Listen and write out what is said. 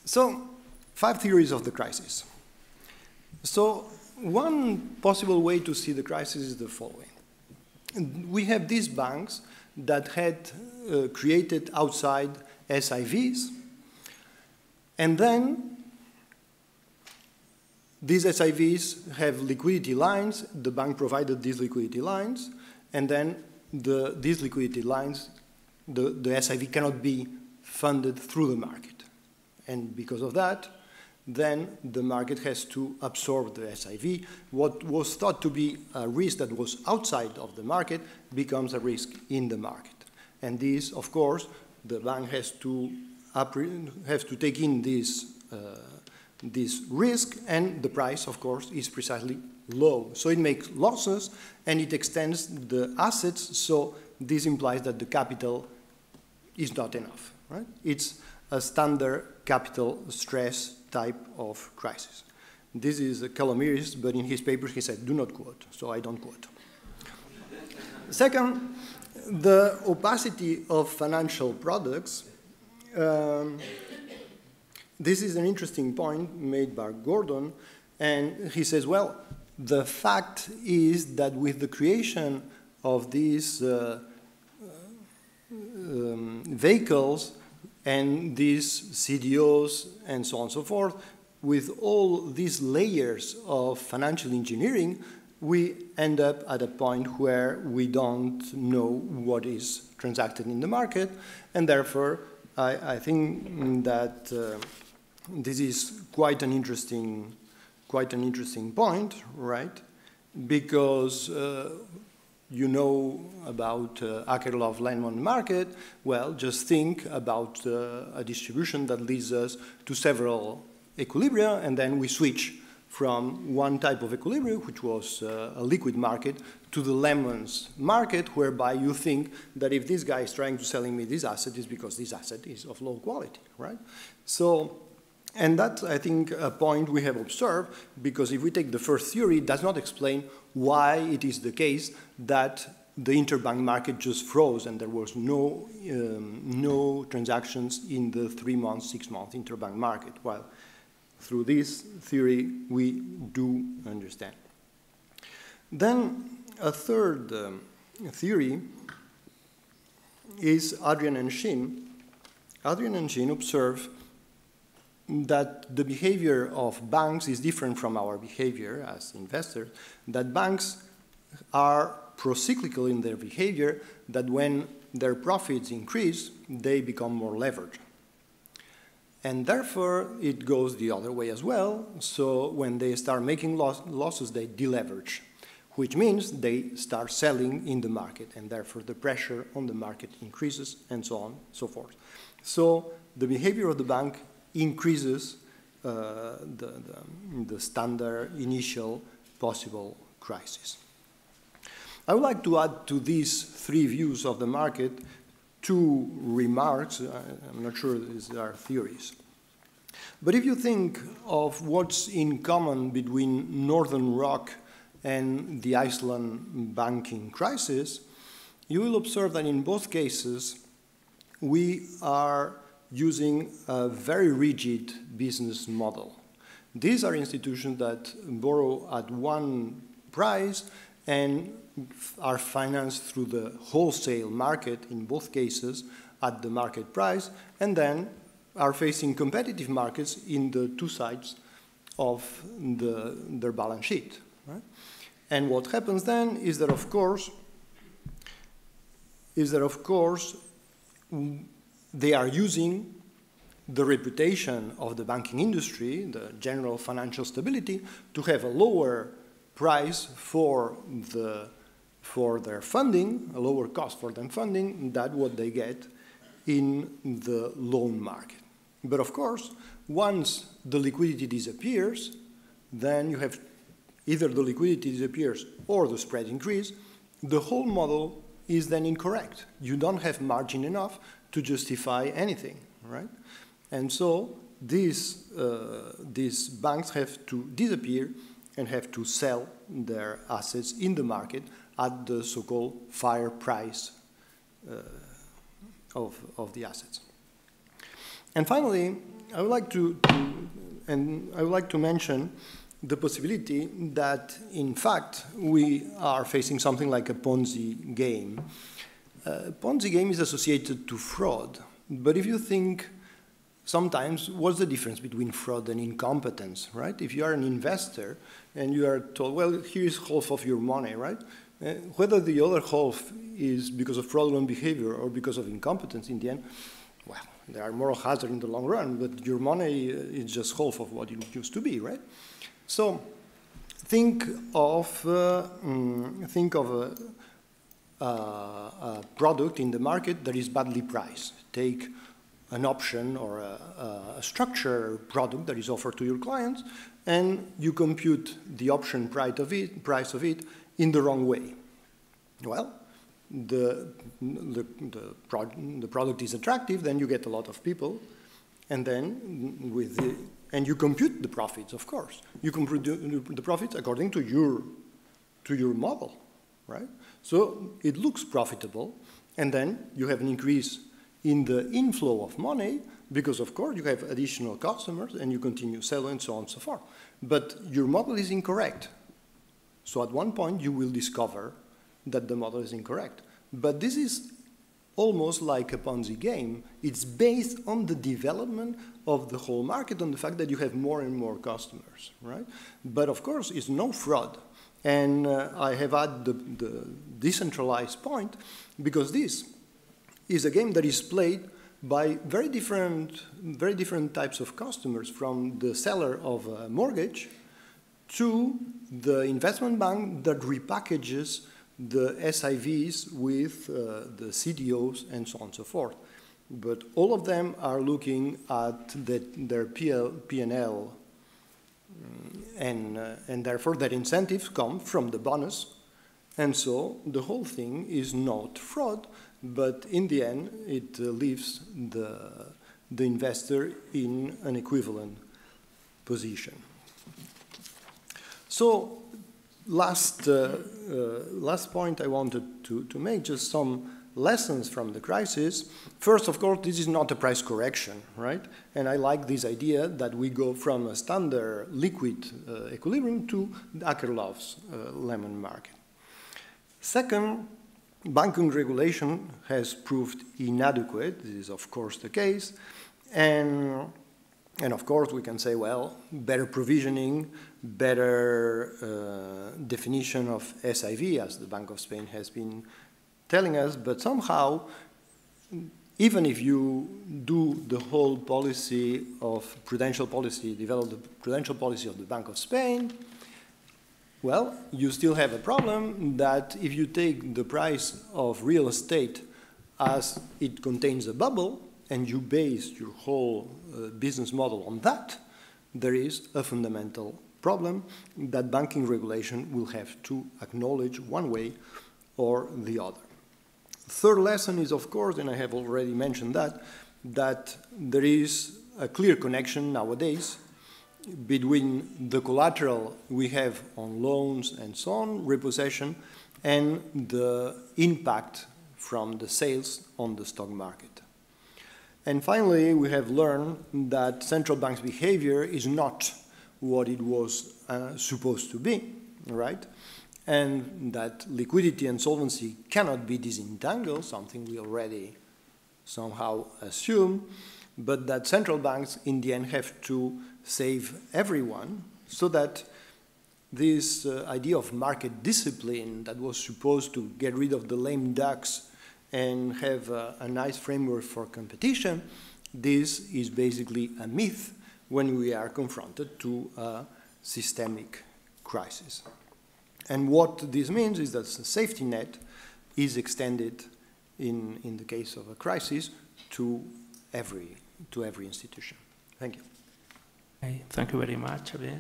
So, 5 theories of the crisis. So, one possible way to see the crisis is the following. We have these banks that had created outside SIVs, and then these SIVs have liquidity lines, the bank provided these liquidity lines, and then these liquidity lines, the SIV cannot be funded through the market. And because of that, then the market has to absorb the SIV. What was thought to be a risk that was outside of the market becomes a risk in the market. And this, of course, the bank has to take in this risk, and the price, of course, is precisely low. So it makes losses, and it extends the assets, so this implies that the capital is not enough, right? It's a standard capital stress type of crisis. This is a Calomiris, but in his papers he said, do not quote, so I don't quote. Second, the opacity of financial products. This is an interesting point made by Gordon, and he says, well, the fact is that with the creation of these vehicles and these CDOs and so on and so forth, with all these layers of financial engineering, we end up at a point where we don't know what is transacted in the market, and therefore I think that this is quite an interesting point, right? Because you know about Akerlof-Lehman market. Well, just think about a distribution that leads us to several equilibria, and then we switch from one type of equilibrium, which was a liquid market, to the Lehman's market, whereby you think that if this guy is trying to selling me this asset, is because this asset is of low quality, right? So, and that's, I think, a point we have observed, because if we take the first theory, it does not explain why it is the case that the interbank market just froze and there was no transactions in the 3-month, 6-month interbank market, while through this theory we do understand. Then a third theory is Adrian and Shin. Adrian and Shin observe that the behavior of banks is different from our behavior as investors, that banks are pro-cyclical in their behavior, that when their profits increase, they become more leveraged. And therefore, it goes the other way as well. So when they start making losses, they deleverage, which means they start selling in the market, and therefore the pressure on the market increases, and so on, so forth. So the behavior of the bank increases the standard initial possible crisis. I would like to add to these 3 views of the market 2 remarks. I'm not sure these are theories. But if you think of what's in common between Northern Rock and the Iceland banking crisis, you will observe that in both cases we are using a very rigid business model. These are institutions that borrow at one price and are financed through the wholesale market, in both cases, at the market price, and then are facing competitive markets in the 2 sides of their balance sheet. Right? And what happens then is that, of course, they are using the reputation of the banking industry, the general financial stability, to have a lower price for their funding, a lower cost for their funding than what they get in the loan market. But of course, once the liquidity disappears, then you have either the liquidity disappears or the spread increase. The whole model is then incorrect. You don't have margin enough to justify anything, right? And so these banks have to disappear and have to sell their assets in the market at the so-called fire price of the assets. And finally, I would like to mention the possibility that, in fact, we are facing something like a Ponzi game. Ponzi game is associated to fraud, but if you think sometimes, what's the difference between fraud and incompetence, right? If you are an investor and you are told, well, here's half of your money, right? Whether the other half is because of fraudulent behavior or because of incompetence in the end, well, there are moral hazards in the long run, but your money is just half of what it used to be, right? So think of a product in the market that is badly priced. Take an option or a structured product that is offered to your clients, and you compute the option price of it in the wrong way. Well, the product is attractive, then you get a lot of people, and then and you compute the profits, of course. You compute the profits according to your model, right? So it looks profitable, and then you have an increase in the inflow of money because, of course, you have additional customers and you continue selling and so on and so forth. But your model is incorrect. So at one point, you will discover that the model is incorrect. But this is almost like a Ponzi game. It's based on the development of the whole market, on the fact that you have more and more customers, right? But of course, it's no fraud. And I have added the decentralized point because this is a game that is played by very different types of customers, from the seller of a mortgage to the investment bank that repackages the SIVs with the CDOs and so on and so forth. But all of them are looking at their P&L, and therefore their incentives come from the bonus. And so the whole thing is not fraud, but in the end it leaves the investor in an equivalent position. So last point I wanted to make, just some lessons from the crisis. First, of course, this is not a price correction, right? And I like this idea that we go from a standard liquid equilibrium to Akerlof's lemon market. Second, banking regulation has proved inadequate. This is, of course, the case. And of course, we can say, well, better provisioning, better definition of SIV, as the Bank of Spain has been telling us. But somehow, even if you do the whole policy of prudential policy, develop the prudential policy of the Bank of Spain, well, you still have a problem that if you take the price of real estate as it contains a bubble, and you base your whole business model on that, there is a fundamental problem that banking regulation will have to acknowledge one way or the other. Third lesson is, of course, and I have already mentioned that there is a clear connection nowadays between the collateral we have on loans and so on, repossession, and the impact from the sales on the stock market. And finally, we have learned that central bank's behavior is not what it was supposed to be, right? And that liquidity and solvency cannot be disentangled, something we already somehow assume, but that central banks in the end have to save everyone, so that this idea of market discipline that was supposed to get rid of the lame ducks and have a nice framework for competition, this is basically a myth when we are confronted to a systemic crisis. And what this means is that the safety net is extended in the case of a crisis to every institution. Thank you. Okay, thank you very much, Xavier.